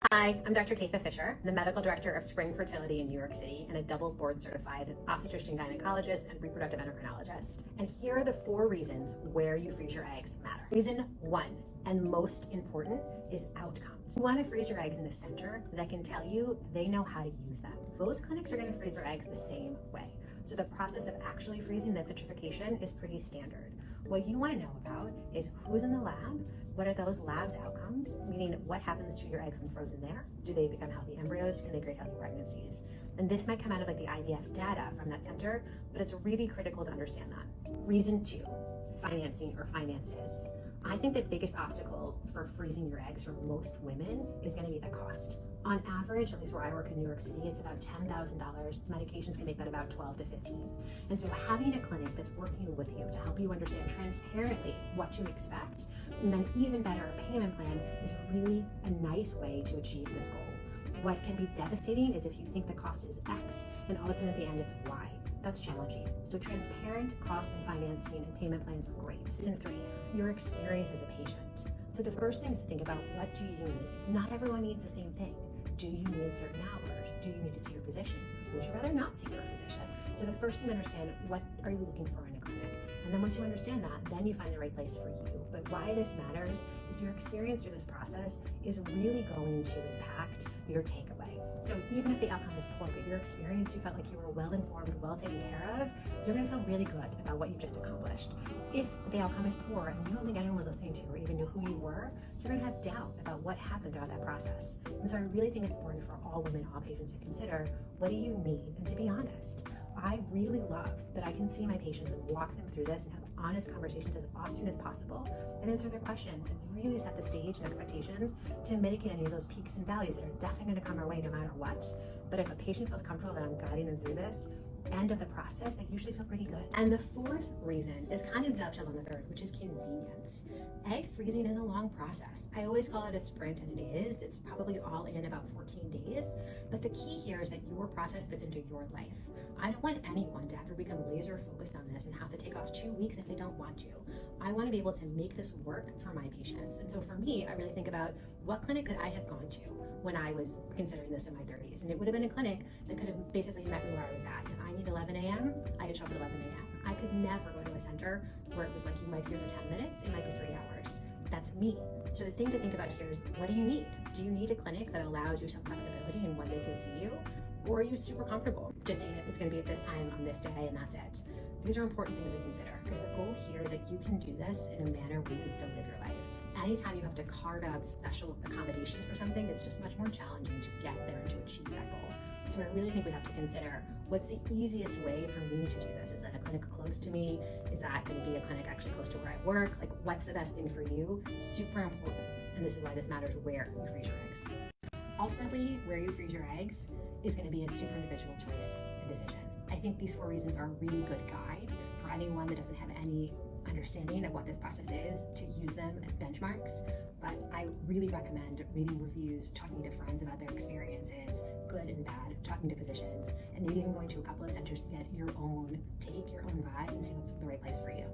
Hi, I'm Dr. Catha Fischer, the medical director of Spring Fertility in New York City and a double board certified obstetrician gynecologist and reproductive endocrinologist. And here are the 4 reasons where you freeze your eggs matter. Reason 1, and most important, is outcomes. You want to freeze your eggs in a center that can tell you they know how to use them. Most clinics are going to freeze their eggs the same way. So the process of actually freezing the vitrification is pretty standard. What you want to know about is who's in the lab, what are those labs' outcomes, meaning what happens to your eggs when frozen there? Do they become healthy embryos? Can they create healthy pregnancies? And this might come out of like the IVF data from that center, but it's really critical to understand that. Reason 2, financing or finances. I think the biggest obstacle for freezing your eggs for most women is going to be the cost. On average, at least where I work in New York City, it's about $10,000. Medications can make that about $12 to $15. And so having a clinic that's working with you to help you understand transparently what to expect, and then even better, a payment plan is really a nice way to achieve this goal. What can be devastating is if you think the cost is X and all of a sudden at the end it's Y. That's challenging. So transparent cost and financing and payment plans are great. Reason 3, your experience as a patient. So the first thing is to think about, what do you need? Not everyone needs the same thing. Do you need certain hours? Do you need to see your physician? Would you rather not see your physician? So the first thing to understand, what are you looking for in a clinic? And then once you understand that, then you find the right place for you. But why this matters is your experience through this process is really going to impact your takeaway. So even if the outcome is poor, but your experience, you felt like you were well informed, well taken care of, you're going to feel really good about what you've just accomplished. If the outcome is poor and you don't think anyone was listening to you or even knew who you were, you're going to have doubt about what happened throughout that process. And so I really think it's important for all women, all patients to consider, what do you need? And to be honest, I really love that I can see my patients and walk them through this and have honest conversations as often as possible and answer their questions and really set the stage and expectations to mitigate any of those peaks and valleys that are definitely going to come our way no matter what. But if a patient feels comfortable that I'm guiding them through this, end of the process, they usually feel pretty good. And the 4th reason is kind of dovetailed on the 3rd, which is convenience. Egg freezing is a long process. I always call it a sprint, and it is. It's probably all in about 14 days. But the key here is that your process fits into your life. I don't want anyone to have to become laser focused on this and have to take off 2 weeks if they don't want to. I want to be able to make this work for my patients. And so for me, I really think about, what clinic could I have gone to when I was considering this in my 30s? And it would have been a clinic that could have basically met me where I was at. If I need 11 a.m., I could show up at 11 a.m. I could never go to a center where it was like, you might be here for 10 minutes, it might be 3 hours. That's me. So the thing to think about here is, what do you need? Do you need a clinic that allows you some flexibility in when they can see you? Or are you super comfortable just saying it's going to be at this time on this day and that's it? These are important things to consider, because the goal here is that you can do this in a manner where you can still live your life. Anytime you have to carve out special accommodations for something, it's just much more challenging to get there and to achieve that goal. So I really think we have to consider, what's the easiest way for me to do this? Is that a clinic close to me? Is that going to be a clinic actually close to where I work? Like, what's the best thing for you? Super important. And this is why this matters, where you freeze your eggs. Ultimately, where you freeze your eggs is going to be a super individual choice and decision. I think these 4 reasons are a really good guide for anyone that doesn't have any understanding of what this process is, to use them as benchmarks. But I really recommend reading reviews, talking to friends about their experiences, good and bad, talking to physicians, and maybe even going to a couple of centers to get your own take, your own vibe, and see what's the right place for you.